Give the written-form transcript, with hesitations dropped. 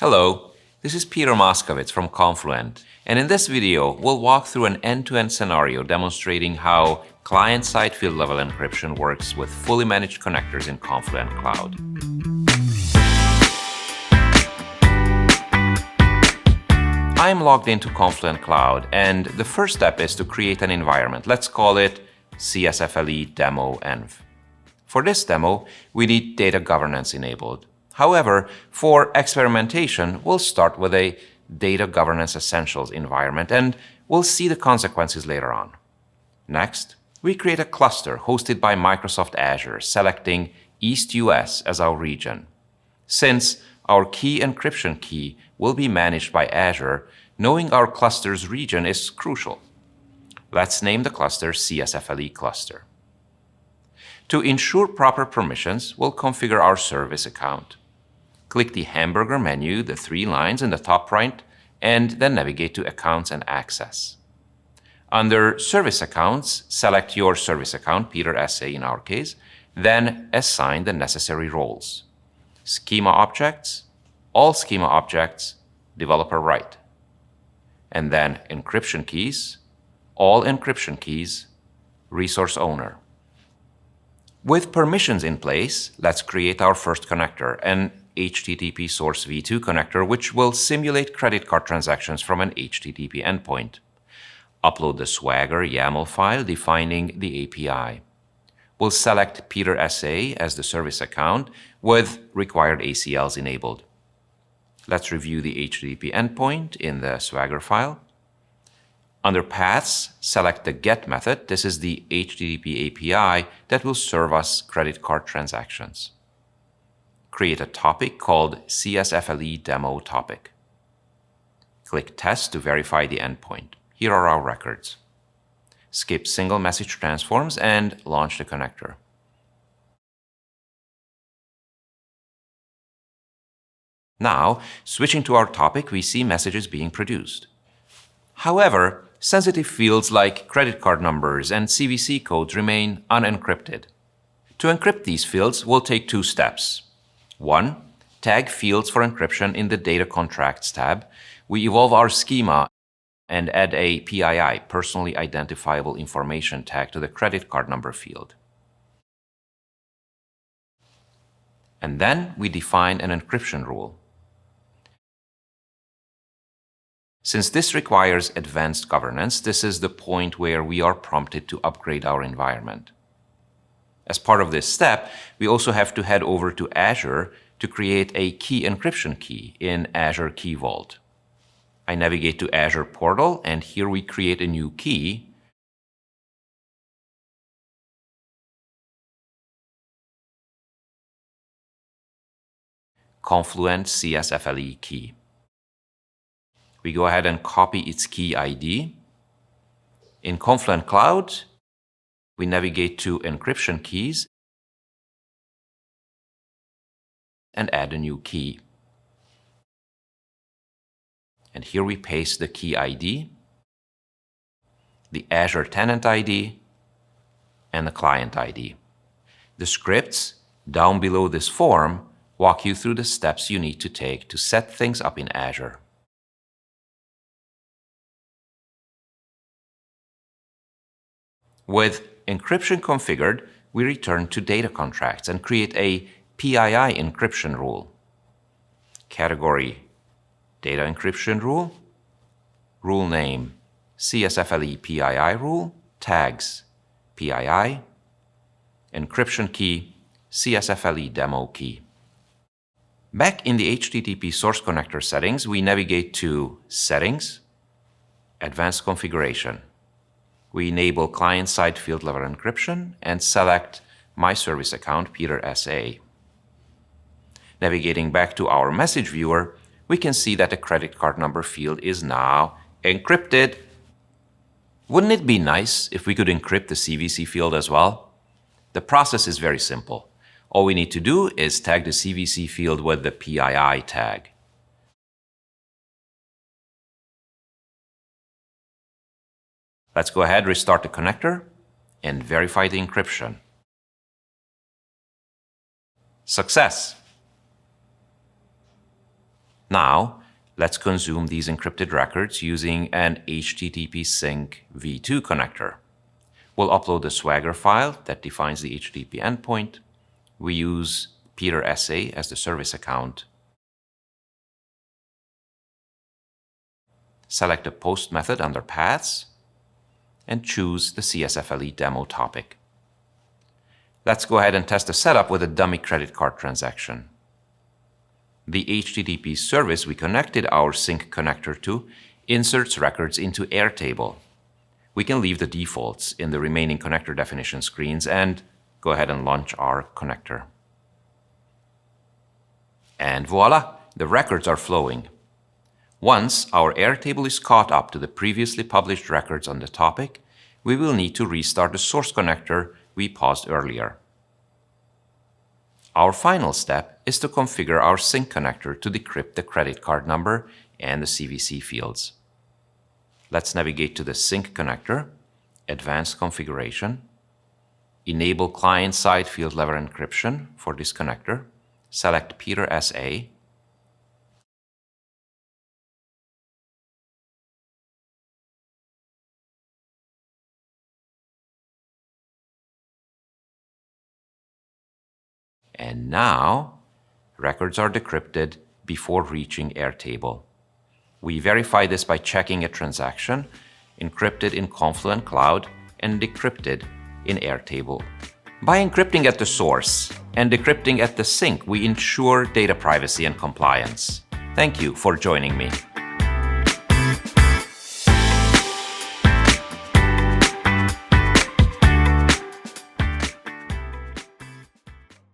Hello, this is Peter Moskowitz from Confluent, and in this video, we'll walk through an end-to-end scenario demonstrating how client-side field-level encryption works with fully managed connectors in Confluent Cloud. I'm logged into Confluent Cloud, and the first step is to create an environment. Let's call it CSFLE demo env. For this demo, we need data governance enabled. However, for experimentation, we'll start with a Data Governance Essentials environment, and we'll see the consequences later on. Next, we create a cluster hosted by Microsoft Azure, selecting East US as our region. Since our key encryption key will be managed by Azure, knowing our cluster's region is crucial. Let's name the cluster CSFLE cluster. To ensure proper permissions, we'll configure our service account. Click the hamburger menu, the 3 lines in the top right, and then navigate to Accounts and Access. Under Service Accounts, select your service account, Peter SA in our case, then assign the necessary roles. Schema objects, all schema objects, developer right. And then encryption keys, all encryption keys, resource owner. With permissions in place, let's create our first connector, an HTTP source v2 connector, which will simulate credit card transactions from an HTTP endpoint. Upload the Swagger YAML file defining the API. We'll select Peter SA as the service account with required ACLs enabled. Let's review the HTTP endpoint in the Swagger file. Under Paths, select the GET method. This is the HTTP API that will serve us credit card transactions. Create a topic called CSFLE demo topic. Click Test to verify the endpoint. Here are our records. Skip single message transforms and launch the connector. Now, switching to our topic, we see messages being produced. However, sensitive fields like credit card numbers and CVC codes remain unencrypted. To encrypt these fields, we'll take 2 steps. 1. Tag fields for encryption in the Data Contracts tab. We evolve our schema and add a PII, personally identifiable information tag, to the credit card number field. And then we define an encryption rule. Since this requires advanced governance, this is the point where we are prompted to upgrade our environment. As part of this step, we also have to head over to Azure to create a key encryption key in Azure Key Vault. I navigate to Azure Portal, and here we create a new key. Confluent CSFLE key. We go ahead and copy its key ID. In Confluent Cloud, we navigate to Encryption Keys and add a new key. And here we paste the key ID, the Azure Tenant ID, and the Client ID. The scripts down below this form walk you through the steps you need to take to set things up in Azure. With encryption configured, we return to Data Contracts and create a PII encryption rule. Category: Data Encryption Rule. Rule name: CSFLE PII rule. Tags: PII. Encryption key: CSFLE demo key. Back in the HTTP source connector settings, we navigate to Settings, Advanced Configuration. We enable client-side field-level encryption and select My Service Account, Peter SA. Navigating back to our message viewer, we can see that the credit card number field is now encrypted. Wouldn't it be nice if we could encrypt the CVC field as well? The process is very simple. All we need to do is tag the CVC field with the PII tag. Let's go ahead, restart the connector, and verify the encryption. Success! Now, let's consume these encrypted records using an HTTP sync v2 connector. We'll upload the Swagger file that defines the HTTP endpoint. We use Peter SA as the service account. Select the post method under Paths and choose the CSFLE demo topic. Let's go ahead and test the setup with a dummy credit card transaction. The HTTP service we connected our sync connector to inserts records into Airtable. We can leave the defaults in the remaining connector definition screens and go ahead and launch our connector. And voila, the records are flowing. Once our Airtable is caught up to the previously published records on the topic, we will need to restart the source connector we paused earlier. Our final step is to configure our sync connector to decrypt the credit card number and the CVC fields. Let's navigate to the sync connector, Advanced Configuration, enable client-side field level encryption for this connector, select Peter SA, and now records are decrypted before reaching Airtable. We verify this by checking a transaction encrypted in Confluent Cloud and decrypted in Airtable. By encrypting at the source and decrypting at the sync, we ensure data privacy and compliance. Thank you for joining me.